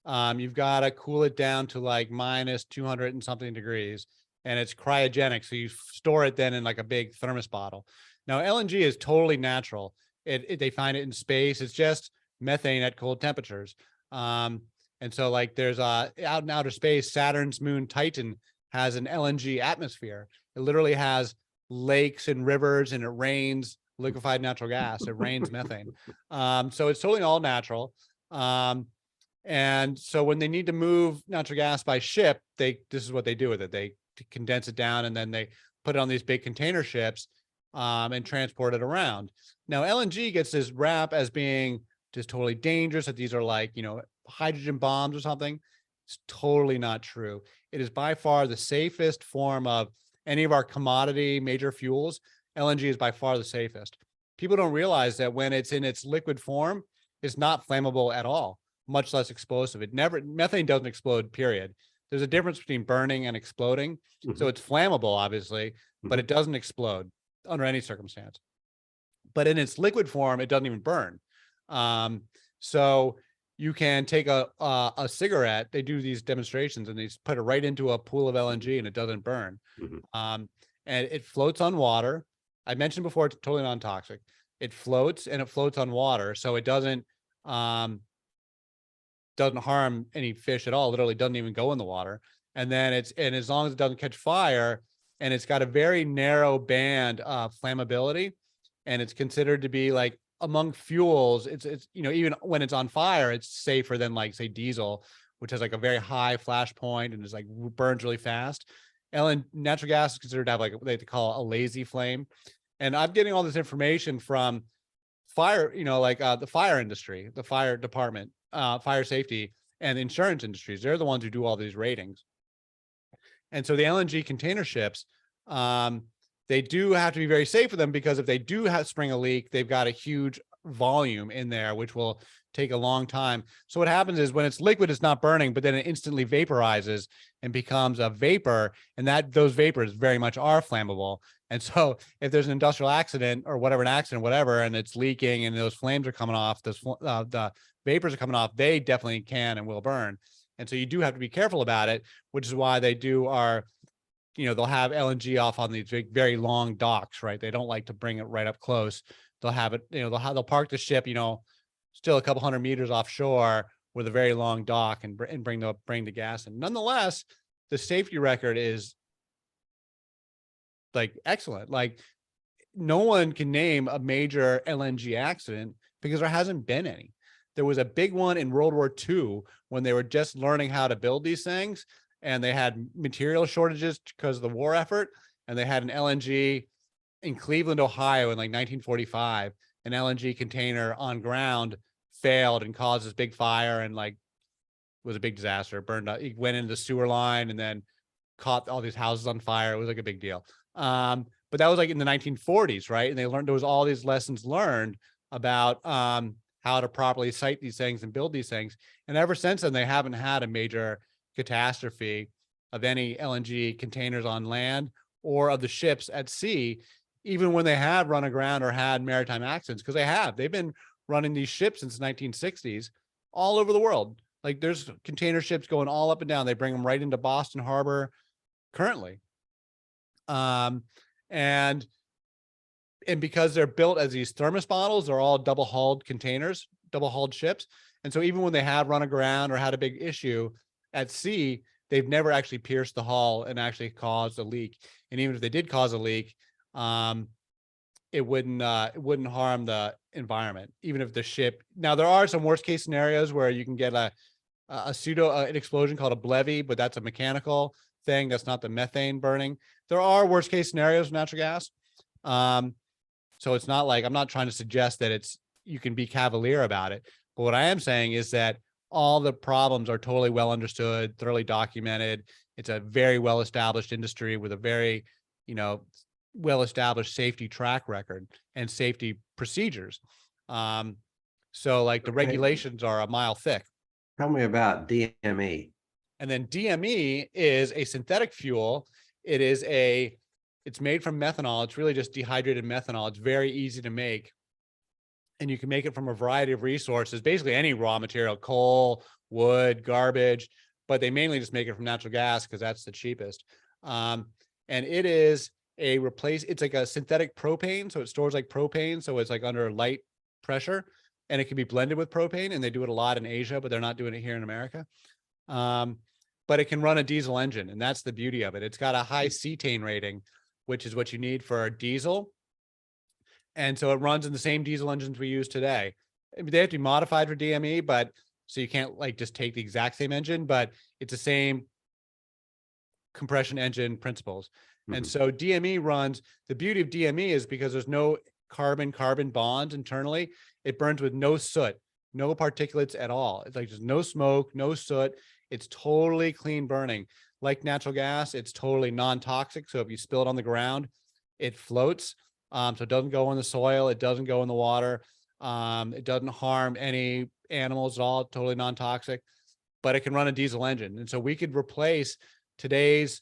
B: you've got to cool it down to like minus 200 and something degrees, and it's cryogenic. So you store it then in like a big thermos bottle. Now LNG is totally natural. They find it in space. It's just methane at cold temperatures. And so like there's out in outer space, Saturn's moon Titan has an LNG atmosphere. It literally has lakes and rivers, and it rains liquefied natural gas. It rains methane. So it's totally all natural. And so when they need to move natural gas by ship, this is what they do with it. They condense it down, and then they put it on these big container ships, and transport it around. Now, LNG gets this rap as being just totally dangerous, that these are like, hydrogen bombs or something. It's totally not true. It is by far the safest form of any of our commodity major fuels. LNG is by far the safest. People don't realize that when it's in its liquid form, it's not flammable at all, much less explosive. Methane doesn't explode, period. There's a difference between burning and exploding.
A: Mhm.
B: So it's flammable, obviously, but it doesn't explode under any circumstance. But in its liquid form, it doesn't even burn. So you can take a cigarette. They do these demonstrations, and they put it right into a pool of LNG, and it doesn't burn.
A: Mhm.
B: And it floats on water. I mentioned before, it's totally non-toxic. It floats, and it floats on water, so it doesn't doesn't harm any fish at all, literally doesn't even go in the water. And then and as long as it doesn't catch fire, and it's got a very narrow band of flammability, and it's considered to be like among fuels, it's even when it's on fire, it's safer than like say diesel, which has like a very high flash point and is like burns really fast. Natural gas is considered to have like what they call a lazy flame. And I'm getting all this information from fire, the fire industry, the fire department, fire safety, and insurance industries. They're the ones who do all these ratings. And so the LNG container ships, they do have to be very safe with them, because if they do have spring a leak, they've got a huge volume in there, which will take a long time. So what happens is when it's liquid, it's not burning, but then it instantly vaporizes and becomes a vapor. And those vapors very much are flammable. And so if there's an industrial accident or whatever, and it's leaking and those flames are coming off, the vapors are coming off, they definitely can and will burn. And so you do have to be careful about it, which is why they they'll have LNG off on these very long docks, right? They don't like to bring it right up close. They'll have it, they'll park the ship, still a couple hundred meters offshore with a very long dock and bring the gas in. Nonetheless, the safety record is like excellent. Like no one can name a major LNG accident because there hasn't been any. There was a big one in World War II when they were just learning how to build these things, and they had material shortages because of the war effort. And they had an LNG in Cleveland, Ohio in like 1945, an LNG container on ground failed and caused this big fire and like was a big disaster. It burned up, it went into the sewer line and then caught all these houses on fire. It was like a big deal. But that was like in the 1940s, right? And there was all these lessons learned about how to properly site these things and build these things. And ever since then, they haven't had a major catastrophe of any LNG containers on land or of the ships at sea, even when they have run aground or had maritime accidents, because they've been running these ships since the 1960s all over the world. Like there's container ships going all up and down. They bring them right into Boston Harbor currently. And because they're built as these thermos bottles, they're all double-hulled containers, double-hulled ships. And so even when they have run aground or had a big issue at sea, they've never actually pierced the hull and actually caused a leak. And even if they did cause a leak, it wouldn't harm the environment, even if the ship. Now there are some worst case scenarios where you can get an explosion called a BLEVE, but that's a mechanical thing. That's not the methane burning. There are worst case scenarios with natural gas. So it's not like, I'm not trying to suggest that you can be cavalier about it. But what I am saying is that all the problems are totally well understood, thoroughly documented. It's a very well-established industry with a very, well-established safety track record and safety procedures. So like the regulations are a mile thick.
A: Tell me about DME.
B: And then DME is a synthetic fuel. It's made from methanol. It's really just dehydrated methanol. It's very easy to make. And you can make it from a variety of resources, basically any raw material, coal, wood, garbage, but they mainly just make it from natural gas because that's the cheapest. And it is it's like a synthetic propane. So it stores like propane. So it's like under light pressure, and it can be blended with propane, and they do it a lot in Asia, but they're not doing it here in America. But it can run a diesel engine, and that's the beauty of it. It's got a high cetane rating, which is what you need for a diesel. And so it runs in the same diesel engines we use today. They have to be modified for DME, but so you can't like just take the exact same engine, but it's the same compression engine principles. Mm-hmm. And so DME runs, the beauty of DME is because there's no carbon-carbon bonds internally. It burns with no soot, no particulates at all. It's like just no smoke, no soot. It's totally clean burning. Like natural gas, it's totally non-toxic. So if you spill it on the ground, it floats. So it doesn't go in the soil. It doesn't go in the water. It doesn't harm any animals at all. Totally non-toxic, but it can run a diesel engine. And so we could replace today's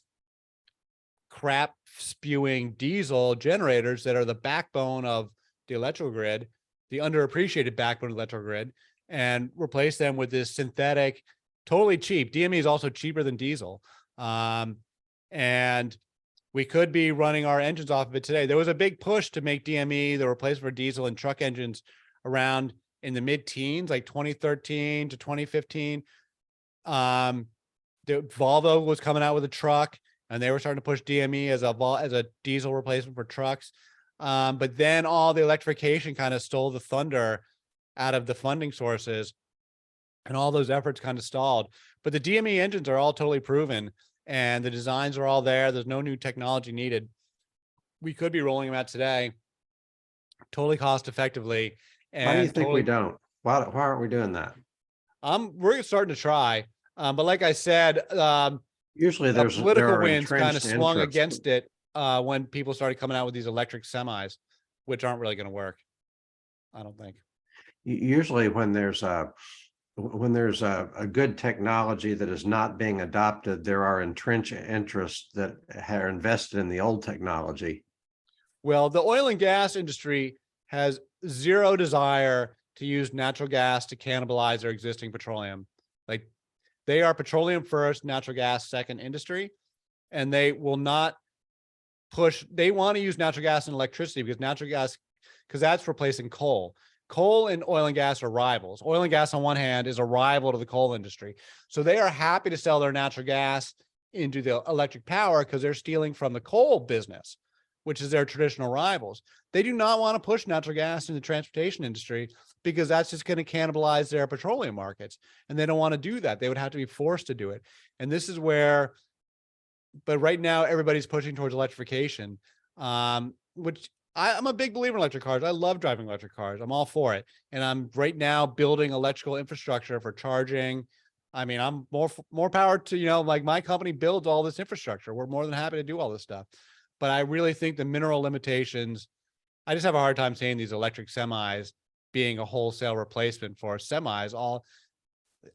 B: crap spewing diesel generators that are the backbone of the electrical grid, the underappreciated backbone of the electrical grid, and replace them with this synthetic, totally cheap. DME is also cheaper than diesel. And we could be running our engines off of it today. There was a big push to make DME the replacement for diesel in truck engines around in the mid-teens, like 2013 to 2015. The Volvo was coming out with a truck, and they were starting to push DME as a diesel replacement for trucks. But then all the electrification kind of stole the thunder out of the funding sources, and all those efforts kind of stalled. But the DME engines are all totally proven, and the designs are all there. There's no new technology needed. We could be rolling them out today, totally cost effectively.
A: Why do you
B: And
A: think we don't? Why aren't we doing that?
B: we're starting to try. But like I said,
A: Usually
B: the
A: there
B: political
A: are
B: winds kind of
A: entrenched
B: swung
A: interests.
B: against it when people started coming out with these electric semis, which aren't really going to work, I don't think.
A: Usually when there's a good technology that is not being adopted, there are entrenched interests that are invested in the old technology.
B: Well, the oil and gas industry has zero desire to use natural gas to cannibalize their existing petroleum. Like, they are petroleum first, natural gas second industry, and they will not they want to use natural gas and electricity because that's replacing coal. Coal and oil and gas are rivals. Oil and gas on one hand is a rival to the coal industry. So they are happy to sell their natural gas into the electric power because they're stealing from the coal business, which is their traditional rivals. They do not want to push natural gas in the transportation industry because that's just going to cannibalize their petroleum markets. And they don't want to do that. They would have to be forced to do it. And this is where, but right now everybody's pushing towards electrification, which I'm a big believer in electric cars. I love driving electric cars. I'm all for it. And I'm right now building electrical infrastructure for charging. I mean, I'm more power to, like, my company builds all this infrastructure. We're more than happy to do all this stuff. But I really think the mineral limitations, I just have a hard time saying these electric semis being a wholesale replacement for semis.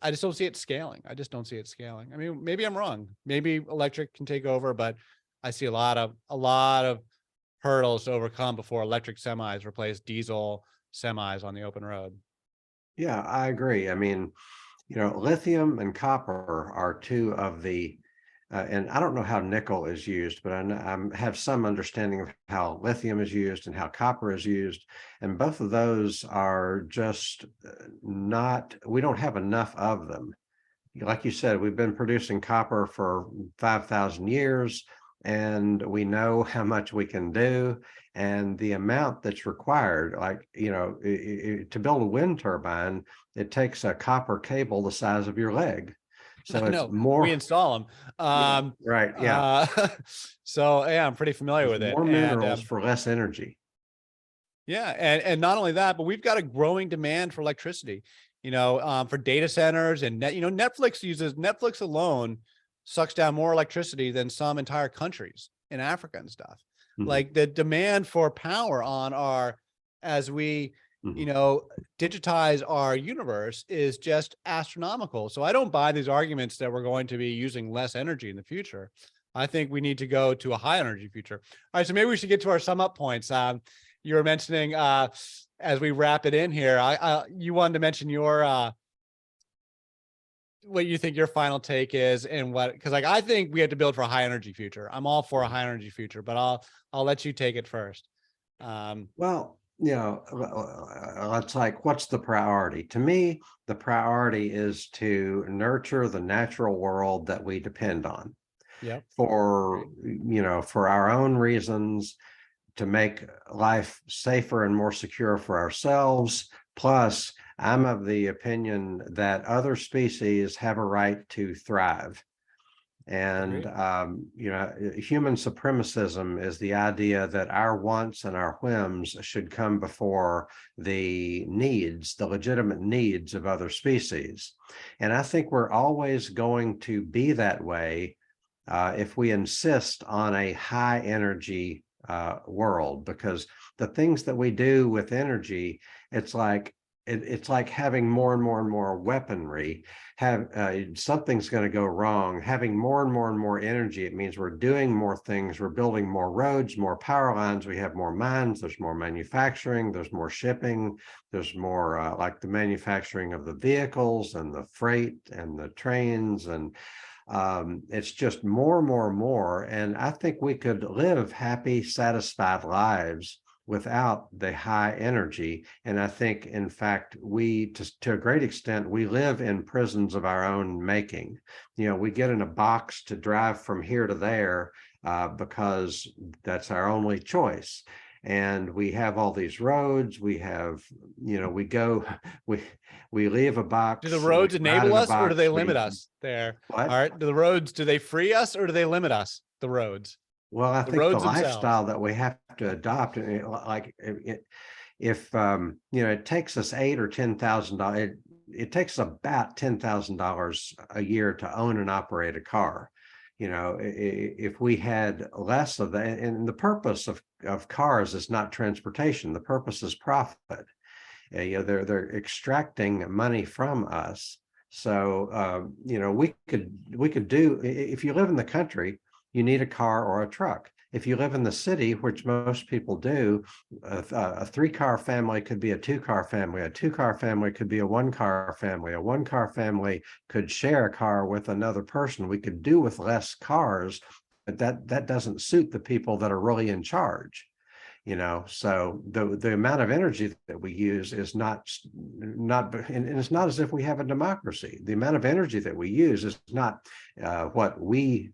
B: I just don't see it scaling. I just don't see it scaling. I mean, maybe I'm wrong. Maybe electric can take over, but I see a lot of hurdles to overcome before electric semis replace diesel semis on the open road.
A: Yeah, I agree. I mean, lithium and copper are two of the, and I don't know how nickel is used, but I have some understanding of how lithium is used and how copper is used. And both of those are just we don't have enough of them. Like you said, we've been producing copper for 5,000 years, and we know how much we can do. And the amount that's required, like, to build a wind turbine, it takes a copper cable the size of your leg. So it's more.
B: We install them.
A: Right. Yeah.
B: So yeah, I'm pretty familiar with it.
A: More minerals for less energy.
B: Yeah. And not only that, but we've got a growing demand for electricity, for data centers and Netflix alone sucks down more electricity than some entire countries in Africa and stuff. Mm-hmm. Like, the demand for power as we, digitize our universe is just astronomical. So I don't buy these arguments that we're going to be using less energy in the future. I think we need to go to a high energy future. All right. So maybe we should get to our sum up points. You were mentioning, as we wrap it in here, you wanted to mention your, what you think your final take is, and because I think we have to build for a high energy future. I'm all for a high energy future, but I'll let you take it first.
A: Well, it's like, what's the priority? To me, the priority is to nurture the natural world that we depend on.
B: Yeah.
A: For our own reasons, to make life safer and more secure for ourselves. Plus, I'm of the opinion that other species have a right to thrive. And, human supremacism is the idea that our wants and our whims should come before the legitimate needs of other species. And I think we're always going to be that way if we insist on a high energy world, because the things that we do with energy, it's like having more and more and more weaponry. Something's going to go wrong. Having more and more and more energy, it means we're doing more things. We're building more roads, more power lines. We have more mines. There's more manufacturing. There's more shipping. There's more like the manufacturing of the vehicles and the freight and the trains, and it's just more and more and more. And I think we could live happy, satisfied lives without the high energy. And I think, in fact, we, to a great extent, we live in prisons of our own making. We get in a box to drive from here to there because that's our only choice. And we have all these roads. We have, we go, we leave a box.
B: Do the
A: we
B: roads
A: ride
B: enable
A: in a
B: us or do
A: box,
B: they limit us there?
A: What?
B: All right. Do the roads, do they free us or do they limit us? The roads.
A: Well, I
B: The
A: think the
B: roads themselves.
A: lifestyle that we have to adopt, like if it takes us $8,000 or $10,000, it takes about $10,000 a year to own and operate a car. If we had less of that, and the purpose of cars is not transportation, the purpose is profit. They're extracting money from us. So we could do, if you live in the country, you need a car or a truck. If you live in the city, which most people do, a 3-car family could be a 2-car family. A 2-car family could be a 1-car family. A 1-car family could share a car with another person. We could do with less cars, but that doesn't suit the people that are really in charge. So the amount of energy that we use is not, and it's not as if we have a democracy. The amount of energy that we use is not what we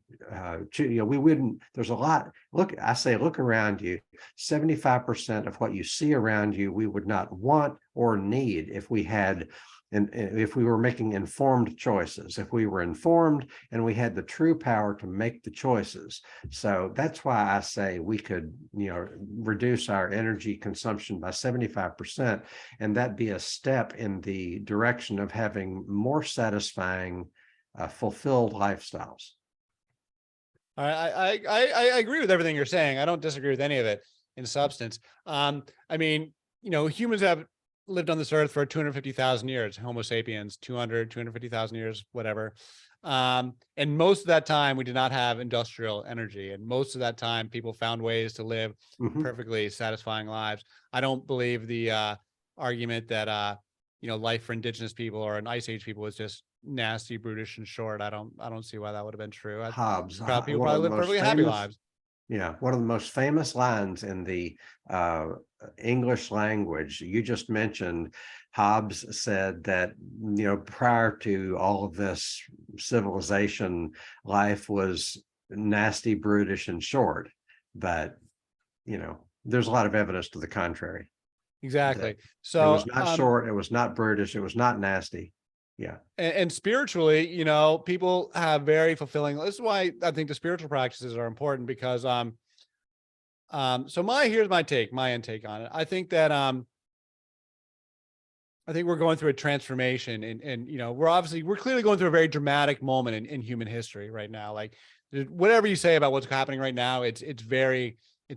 A: we wouldn't. There's a lot. Look around you. 75% of what you see around you, we would not want or need if we had. And if we were making informed choices, if we were informed and we had the true power to make the choices. So that's why I say we could, reduce our energy consumption by 75%, and that be a step in the direction of having more satisfying, fulfilled lifestyles.
B: I agree with everything you're saying. I don't disagree with any of it in substance. Humans have lived on this earth for 250,000 years, Homo sapiens, 250,000 years, whatever. And most of that time we did not have industrial energy. And most of that time people found ways to live perfectly satisfying lives. I don't believe the argument that, life for indigenous people or an ice age people was just nasty, brutish, and short. I don't see why that would have been true.
A: Hobbes,
B: People probably live perfectly happy lives.
A: Yeah, one of the most famous lines in the English language, you just mentioned, Hobbes said that, prior to all of this civilization, life was nasty, brutish, and short. But, there's a lot of evidence to the contrary.
B: Exactly. So
A: it was not short, it was not brutish, it was not nasty. Yeah.
B: And spiritually, people have very fulfilling. This is why I think the spiritual practices are important because, here's my intake on it. I think that, I think we're going through a transformation and we're clearly going through a very dramatic moment in human history right now. Like whatever you say about what's happening right now, it's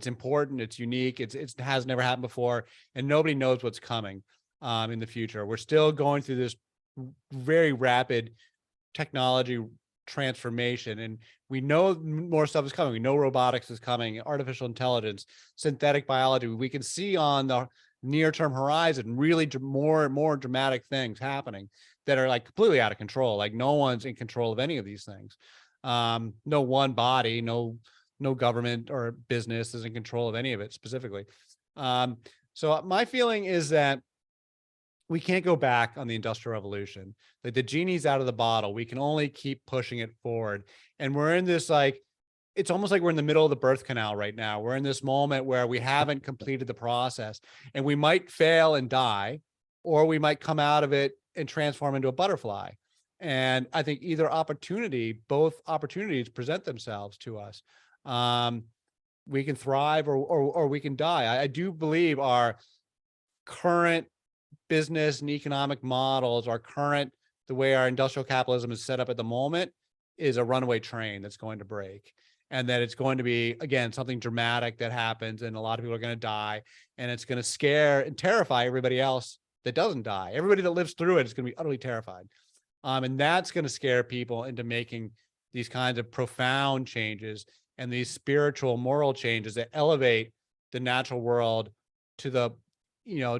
B: important, it's unique, it has never happened before, and nobody knows what's coming in the future. We're still going through this very rapid technology transformation, and we know more stuff is coming. We know robotics is coming, artificial intelligence, synthetic biology. We can see on the near-term horizon really more and more dramatic things happening that are like completely out of control. Like no one's in control of any of these things. No one body, no government or business is in control of any of it specifically. So my feeling is that we can't go back on the Industrial Revolution. Like the genie's out of the bottle. We can only keep pushing it forward. And we're in this, it's almost like we're in the middle of the birth canal right now. We're in this moment where we haven't completed the process, and we might fail and die, or we might come out of it and transform into a butterfly. And I think both opportunities present themselves to us. We can thrive or we can die. I do believe our current business and economic models, the way our industrial capitalism is set up at the moment, is a runaway train that's going to break. And that it's going to be, again, something dramatic that happens and a lot of people are going to die, and it's going to scare and terrify everybody else that doesn't die. Everybody that lives through it is going to be utterly terrified. And that's going to scare people into making these kinds of profound changes and these spiritual, moral changes that elevate the natural world to the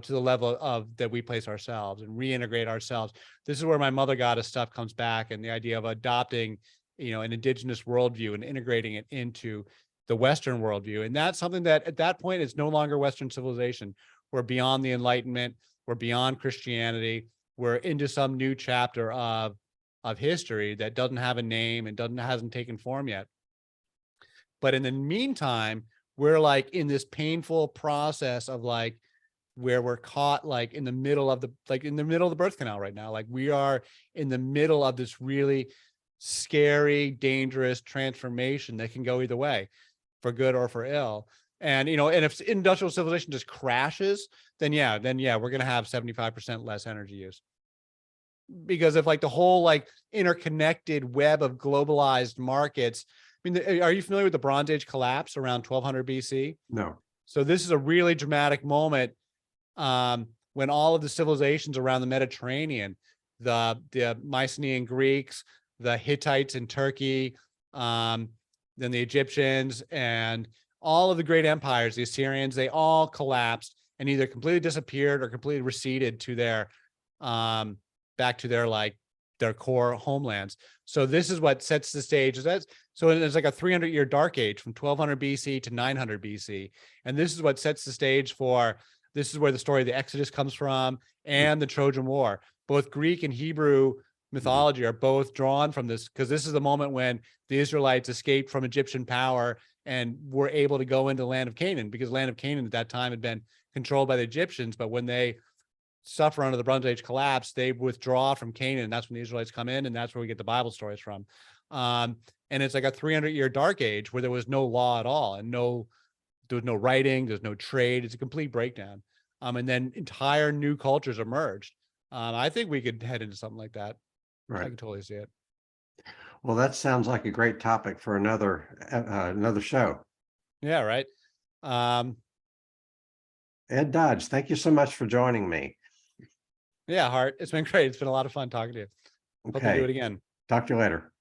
B: level of that we place ourselves and reintegrate ourselves. This is where my mother goddess stuff comes back, and the idea of adopting, an indigenous worldview and integrating it into the Western worldview. And that's something that at that point is no longer Western civilization. We're beyond the Enlightenment. We're beyond Christianity. We're into some new chapter of history that doesn't have a name and hasn't taken form yet. But in the meantime, we're like in this painful process of like where we're caught like in the middle of the birth canal right now. Like we are in the middle of this really scary, dangerous transformation that can go either way, for good or for ill. And, you know, and if industrial civilization just crashes, then yeah, we're going to have 75% less energy use. Because of like the whole like interconnected web of globalized markets. I mean, are you familiar with the Bronze Age collapse around 1200 BC?
A: No.
B: So this is a really dramatic moment when all of the civilizations around the Mediterranean, the Mycenaean Greeks, the Hittites in Turkey, then the Egyptians, and all of the great empires, the Assyrians, they all collapsed and either completely disappeared or completely receded to their back to their core homelands. So this is what sets the stage. So it's like a 300-year dark age from 1200 BC to 900 BC. And this is what sets the stage for, this is where the story of the Exodus comes from and the Trojan War. Both Greek and Hebrew mythology are both drawn from this, because this is the moment when the Israelites escaped from Egyptian power and were able to go into the land of Canaan, because the land of Canaan at that time had been controlled by the Egyptians. But when they suffer under the Bronze Age collapse, they withdraw from Canaan, and that's when the Israelites come in, and that's where we get the Bible stories from. And it's like a 300-year dark age where there was no law at all, and there was no writing, there's no trade. It's a complete breakdown. And then entire new cultures emerged. I think we could head into something like that.
A: Right.
B: I can totally see it.
A: Well, that sounds like a great topic for another show.
B: Yeah, right.
A: Ed Dodge, thank you so much for joining me.
B: Yeah, Hart, it's been great. It's been a lot of fun talking to you. Hope to do it
A: Okay.
B: again.
A: Talk to you later.